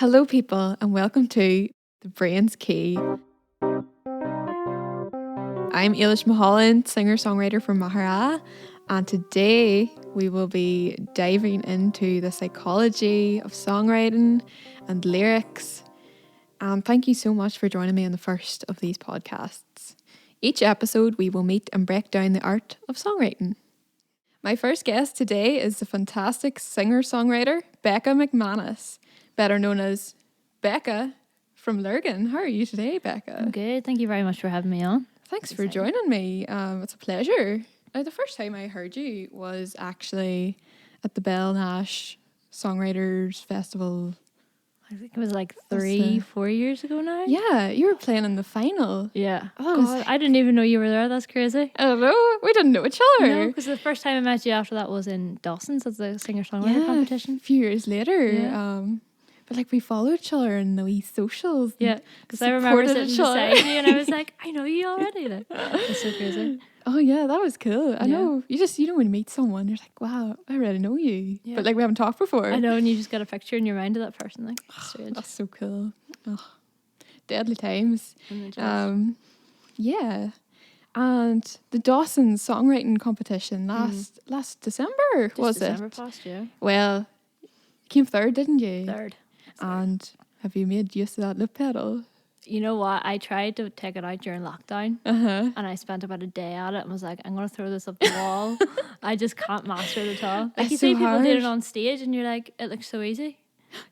Hello, people, and welcome to The Brain's Key. I'm Eilis Mulholland, singer-songwriter from Mahara, and today we will be diving into the psychology of songwriting and lyrics. And thank you so much for joining me on the first of these podcasts. Each episode, we will meet and break down the art of songwriting. My first guest today is the fantastic singer-songwriter BECAH McManus, better known as BECAH from Lurgan. How are you today, BECAH? I'm good. Thank you very much for having me on. Thanks for joining me. It's a pleasure. The first time I heard you was actually at the Belnash Songwriters Festival. I think it was like 3-4 years ago now. Yeah, you were playing in the final. Yeah. Oh, God, I didn't even know you were there. That's crazy. I don't know. We didn't know each other. No, because the first time I met you after that was in Dawson's at the singer-songwriter competition. A few years later. Yeah. But like we followed each other in the wee socials. Yeah, because I remember sitting beside you and I was like, I know you already. Like, it's so crazy. Oh yeah, that was cool. I know. You know when you meet someone, you're like, wow, I already know you. Yeah. But like we haven't talked before. I know, and you just got a picture in your mind of that person. Like, that's so cool. Oh, deadly times. Yeah. And the Dawson's songwriting competition last December, was it? December past, yeah. Well, you came third, didn't you? Third. And have you made use of that lip pedal? You know what? I tried to take it out during lockdown and I spent about a day at it and was like, I'm going to throw this up the wall. I just can't master it at all. Like it's you so see people hard. doing it on stage and you're like, it looks so easy.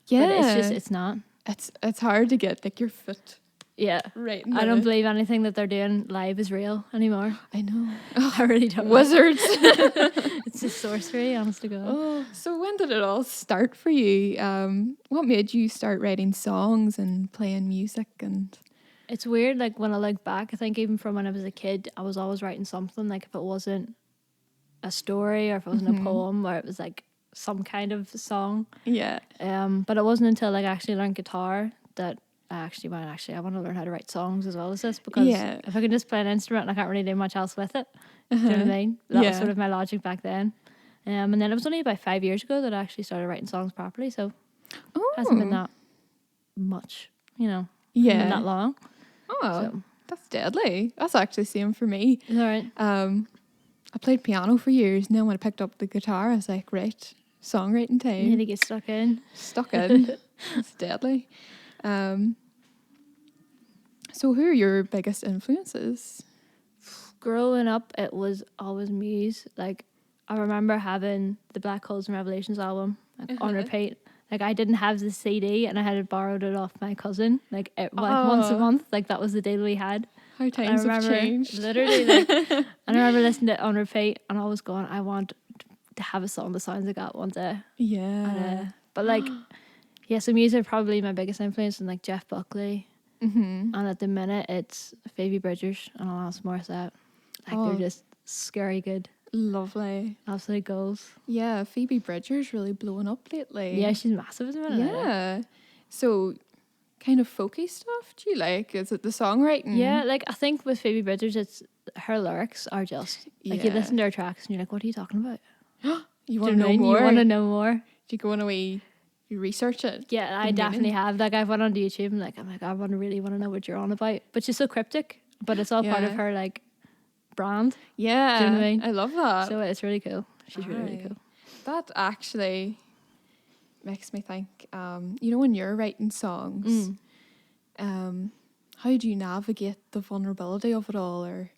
Yeah. But it's not. It's hard to get like your foot. Yeah. Right. I don't believe anything that they're doing live is real anymore. I know. I really don't. Wizards. It's just sorcery, honest to God. Oh, so when did it all start for you? What made you start writing songs and playing music? And it's weird, like when I look back, I think even from when I was a kid, I was always writing something, like if it wasn't a story or if it wasn't a poem or it was like some kind of song. Yeah. But it wasn't until like I actually learned guitar that I want to learn how to write songs as well as this, because if I can just play an instrument, I can't really do much else with it. Do you know what I mean? That was sort of my logic back then. And then it was only about 5 years ago that I actually started writing songs properly, so it hasn't been that much, hasn't been that long. Oh, so. That's deadly. That's actually the same for me. All right. I played piano for years. Now when I picked up the guitar, I was like, right, songwriting time. You need to get stuck in. It's deadly. So who are your biggest influences? Growing up, it was always Muse. Like, I remember having the Black Holes and Revelations album on repeat. Like, I didn't have the CD and I had borrowed it off my cousin. Like once a month. Like, that was the deal we had. How times have changed. Literally, like, and I remember listening to it on repeat and always going, I want to have a song that sounds like that one day. Yeah. But like, so Muse are probably my biggest influence, and like Jeff Buckley. And at the minute, it's Phoebe Bridgers and Alanis Morissette. Like, they're just scary good. Lovely. Absolute goals. Yeah, Phoebe Bridgers really blowing up lately. Yeah, she's massive at the minute. Yeah. So, kind of folky stuff, do you like? Is it the songwriting? Yeah, like, I think with Phoebe Bridgers, it's her lyrics are just, like, you listen to her tracks and you're like, what are you talking about? You want to know more? You want to know more. Do you go away, you research it? Yeah, I definitely have. Like, I've went onto YouTube and I'm like, I really want to know what you're on about. But she's so cryptic, but it's all part of her, like, brand. Yeah. Do you know what I mean? I love that. So it's really cool. She's really cool. That actually makes me think, when you're writing songs, how do you navigate the vulnerability of it all, or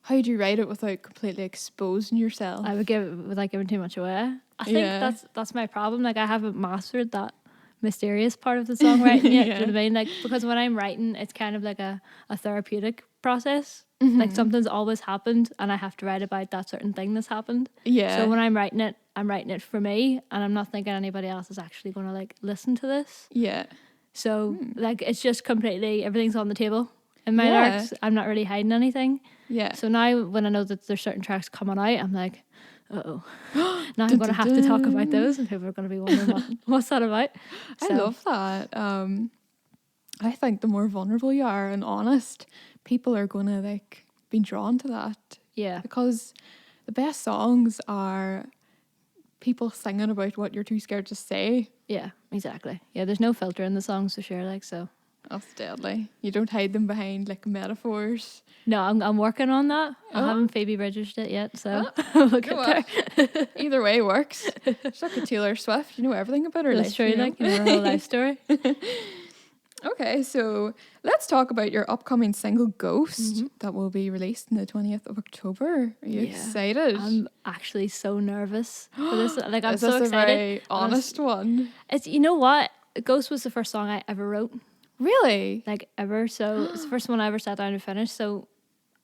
how do you write it without completely exposing yourself? I would without giving too much away. I think that's my problem. Like, I haven't mastered that mysterious part of the songwriting yet. Do you know what I mean? Like, because when I'm writing, it's kind of like a therapeutic process. Like, something's always happened and I have to write about that certain thing that's happened. Yeah. So when I'm writing it for me, and I'm not thinking anybody else is actually going to like listen to this. Yeah. So like, it's just completely, everything's on the table in my lyrics. I'm not really hiding anything. Yeah. So now when I know that there's certain tracks coming out, I'm like, now I'm going to have to talk about those, and people are going to be wondering what's that about. So. I love that. I think the more vulnerable you are and honest, people are going to like be drawn to that. Yeah. Because the best songs are people singing about what you're too scared to say. Yeah, exactly. Yeah, there's no filter in the songs for sure, like, so. That's deadly. You don't hide them behind like metaphors. No, I'm working on that. I haven't Phoebe Bridgers it yet, so we'll get there. Either way works. She's like a Taylor Swift. You know everything about her That's life. true, like, her whole life story. Okay, so let's talk about your upcoming single Ghost that will be released on the 20th of October. Are you excited? I'm actually so nervous for this. Like, I'm Is so this excited. a very honest one? It's, you know what? Ghost was the first song I ever wrote. Really? Like, ever. So it's the first one I ever sat down and finished. So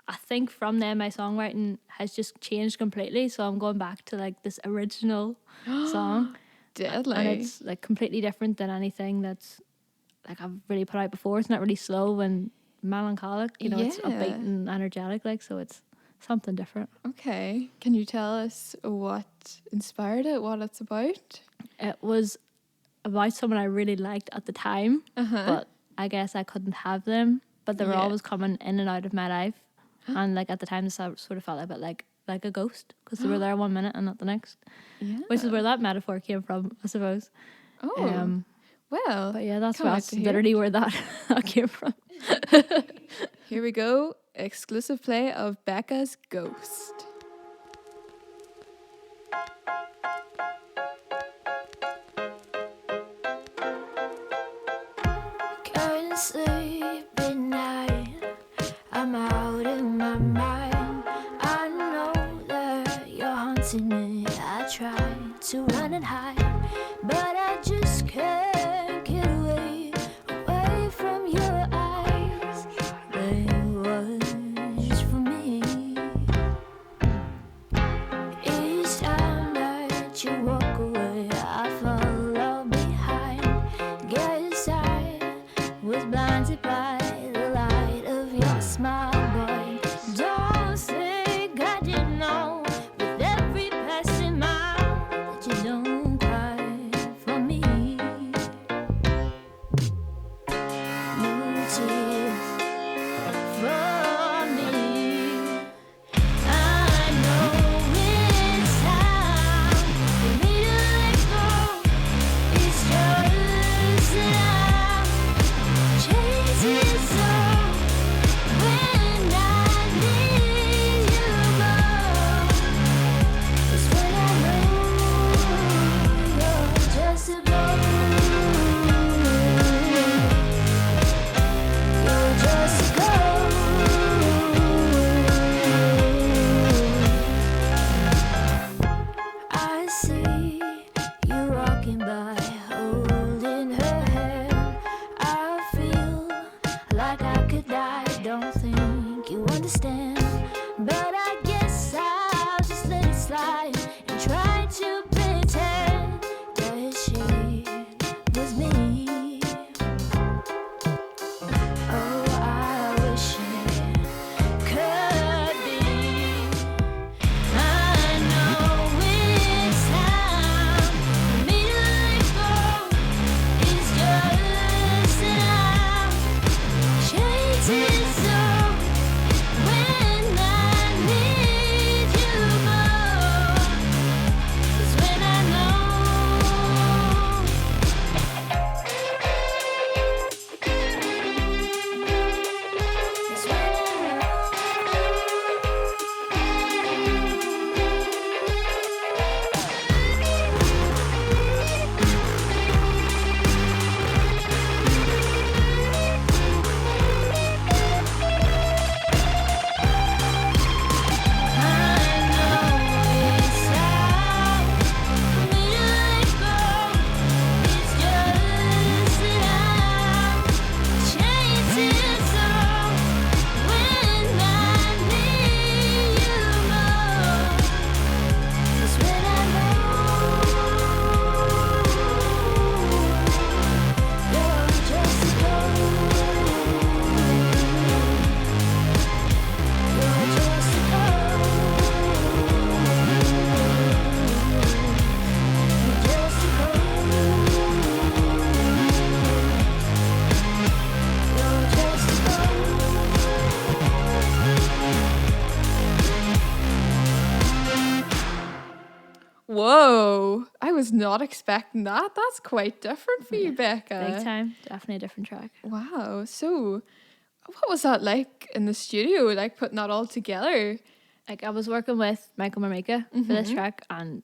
I think from then my songwriting has just changed completely. So I'm going back to like this original song. Deadly. And it's like completely different than anything that's like I've really put out before. It's not really slow and melancholic, you know, it's upbeat and energetic, like, so it's something different. Okay. Can you tell us what inspired it, what it's about? It was about someone I really liked at the time, but I guess I couldn't have them, but they were always coming in and out of my life. And like at the time, this sort of felt a bit like a ghost, because they were there 1 minute and not the next. Yeah. Which is where that metaphor came from, I suppose. Oh. Well, but yeah, that's literally where that came from. Here we go. Exclusive play of BECAH's Ghost. Can't sleep at night. I'm out of my mind. I know that you're haunting me. I try to run and hide, but I just can't get away from your eyes. They was for me. Each time that you walk away, I follow behind. Guess I was blinded by the light of your smile, boy. Don't think I didn't know with every passing mile that you don't cry for me. No tears for me. I know it's time for me to let go. It's just that I'm chasing was not expecting that. That's quite different for you, Becca. Big time. Definitely a different track. Wow. So, what was that like in the studio, like putting that all together? Like I was working with Michael Marmika for this track, and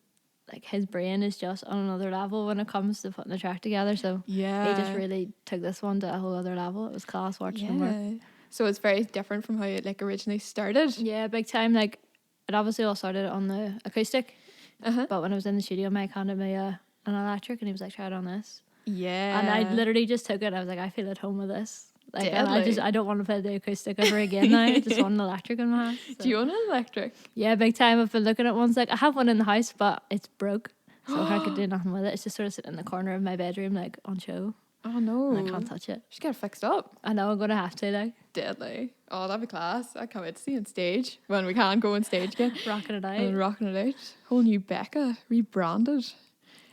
like his brain is just on another level when it comes to putting the track together. So Yeah. he just really took this one to a whole other level. It was class watching him work. So it's very different from how it like originally started. Yeah, big time. Like it obviously all started on the acoustic, but when I was in the studio, Mike handed me an electric, and he was like, "Try it on this." Yeah. And I literally just took it. And I was like, "I feel at home with this." Like, and Deadly. I don't want to play the acoustic ever again now. I just want an electric in my house. So. Do you own an electric? Yeah, big time. I've been looking at ones. Like I have one in the house, but it's broke, so I could do nothing with it. It's just sort of sitting in the corner of my bedroom, like on show. Oh no. And I can't touch it. Just get it fixed up. I know I'm gonna have to, like, Deadly. Oh, that'd be class. I can't wait to see you on stage when we can go on stage again. rocking it And out. rocking it out. Whole new BECAH, rebranded.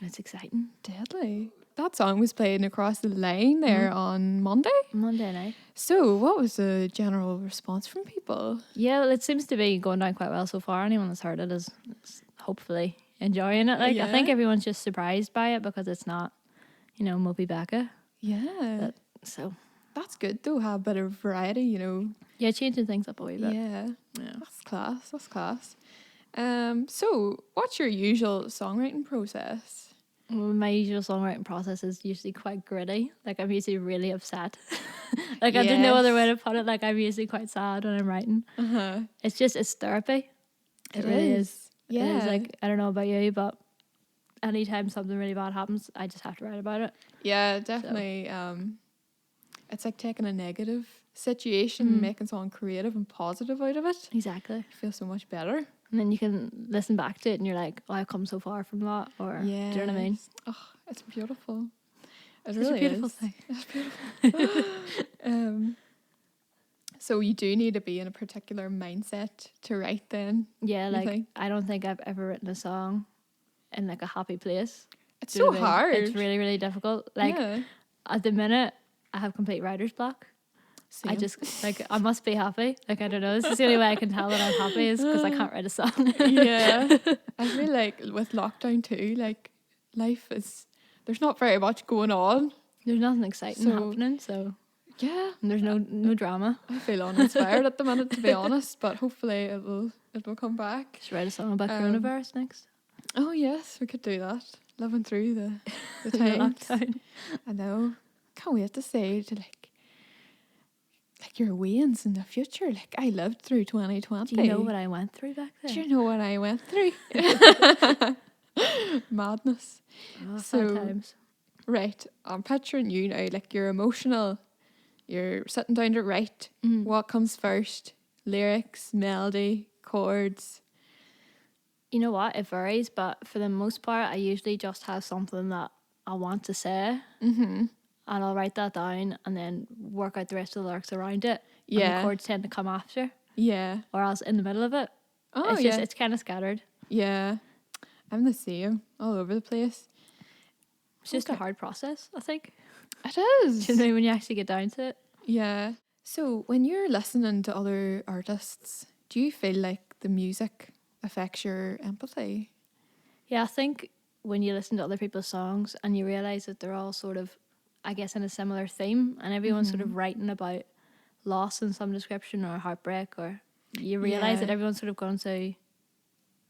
It's exciting. Deadly. That song was playing across the line there on Monday. Monday night. So, what was the general response from people? Yeah, well, it seems to be going down quite well so far. Anyone that's heard it is hopefully enjoying it. Like I think Yeah. everyone's just surprised by it because it's not, Moby Becca. Yeah. So That's good though, have a bit of variety, you know. yeah, changing things up a wee bit. Yeah. Yeah. That's class. That's class. So what's your usual songwriting process? Well, my usual songwriting process is usually quite gritty. Like I'm usually really upset. Like I don't know other way to put it. Like I'm usually quite sad when I'm writing. Uh-huh. It's therapy. It really is. Yeah. It is, like I don't know about you, but anytime something really bad happens, I just have to write about it. Yeah, definitely. It's like taking a negative situation and making something creative and positive out of it. Exactly. You feel so much better. And then you can listen back to it and you're like, oh, I've come so far from that. Or do you know what I mean? Oh, it's beautiful. It It's really a beautiful is. thing. It's beautiful. So you do need to be in a particular mindset to write then. Yeah, you like think? I don't think I've ever written a song in like a happy place. It's Do you so know what I mean? hard. It's really, really difficult. Like yeah. at the minute, I have complete writer's block. I Same. just like I must be happy. Like I don't know. This is the only way I can tell that I'm happy is because I can't write a song. Yeah. I feel like with lockdown too, like life is, there's not very much going on. There's nothing exciting So- happening, so Yeah. and there's no drama. I feel uninspired at the minute, to be honest, but hopefully it will come back. Just write a song about Um, coronavirus next. Oh yes, we could do that. Living through the The times. lockdown. I know. Can't wait to say to like your wins in the future. Like I lived through 2020. Do you know what I went through back then? Do you know what I went through? Madness. Oh, So- fun times. Right. I'm picturing you now, like you're emotional. You're sitting down to write. Mm. What comes first? Lyrics, melody, chords. You know what? It varies, but for the most part, I usually just have something that I want to say, Mm-hmm. and I'll write that down and then work out the rest of the lyrics around it. And Yeah. the chords tend to come after, Yeah. or else in the middle of it. Oh It's yeah. just it's kind of scattered. Yeah. I'm the same. All over the place. It's just a Okay. hard process, I think. It is. Do you know when you actually get down to it? Yeah. So when you're listening to other artists, do you feel like the music affects your empathy? Yeah, I think when you listen to other people's songs and you realise that they're all sort of, I guess, in a similar theme, and everyone's sort of writing about loss in some description or heartbreak, or you realise that Yeah. everyone's sort of going to,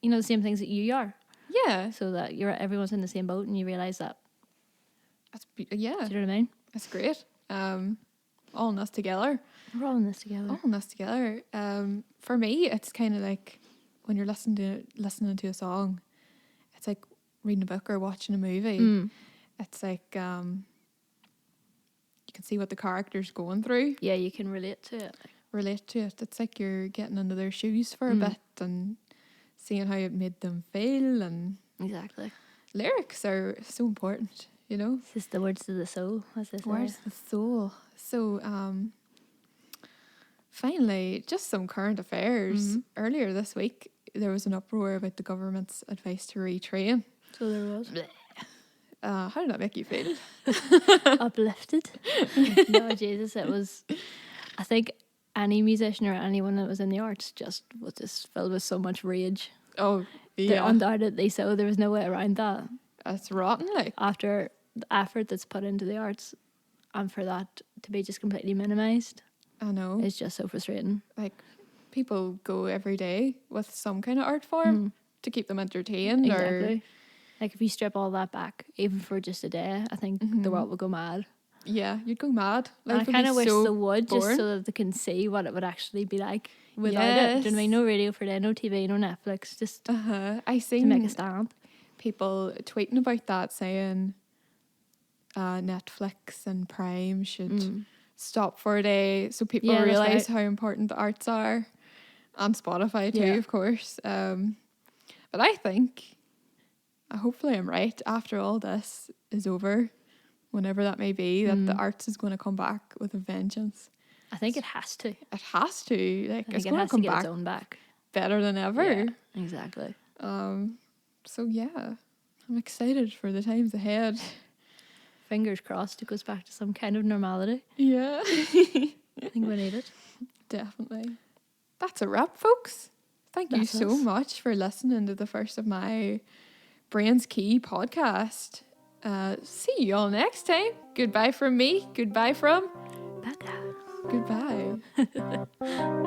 the same things that you are, Yeah. so that everyone's in the same boat, and you realise that. Yeah. Do you know what I mean? That's great. All in this together. We're all in this together. All in this together. For me, it's kind of like when you're listening to a song, it's like reading a book or watching a movie. Mm. It's like you can see what the character's going through, Yeah, you can relate to it. relate to it. It's like you're getting into their shoes for a bit and seeing how it made them feel. And Exactly. lyrics are so important, you know. It's just the words of the soul, as they say. Where's the soul? So, finally, just some current affairs. Earlier this week, there was an uproar about the government's advice to retrain. So there was. How did that make you feel? Uplifted. No, Jesus, it was. I think any musician or anyone that was in the arts was just filled with so much rage. Oh, They're yeah. undoubtedly so. There was no way around that. it's rotten, like. After the effort that's put into the arts, and for that to be just completely minimised, I know. it's just so frustrating. Like, people go every day with some kind of art form to keep them entertained. Exactly. Like, if you strip all that back, even for just a day, I think the world would go mad. Yeah, you'd go mad. And I kind of wish they would, just so that they can see what it would actually be like without it. Do you know what I mean? No radio for day, no TV, no Netflix, just I to make a stand. People tweeting about that, saying Netflix and Prime should stop for a day so people realise how important the arts are. And Spotify too, of course. But I think, hopefully I'm right, after all this is over, whenever that may be, that the arts is going to come back with a vengeance. I think it has to. It has to. Like, it's it going has to come to get back its own back. better than ever. Yeah, exactly. So yeah, I'm excited for the times ahead. Fingers crossed it goes back to some kind of normality. Yeah. I think we need it. Definitely. That's a wrap, folks. Thank you so much for listening to the first of my Brain's Key podcast. See you all next time. Goodbye from me. Goodbye from BECAH. Goodbye.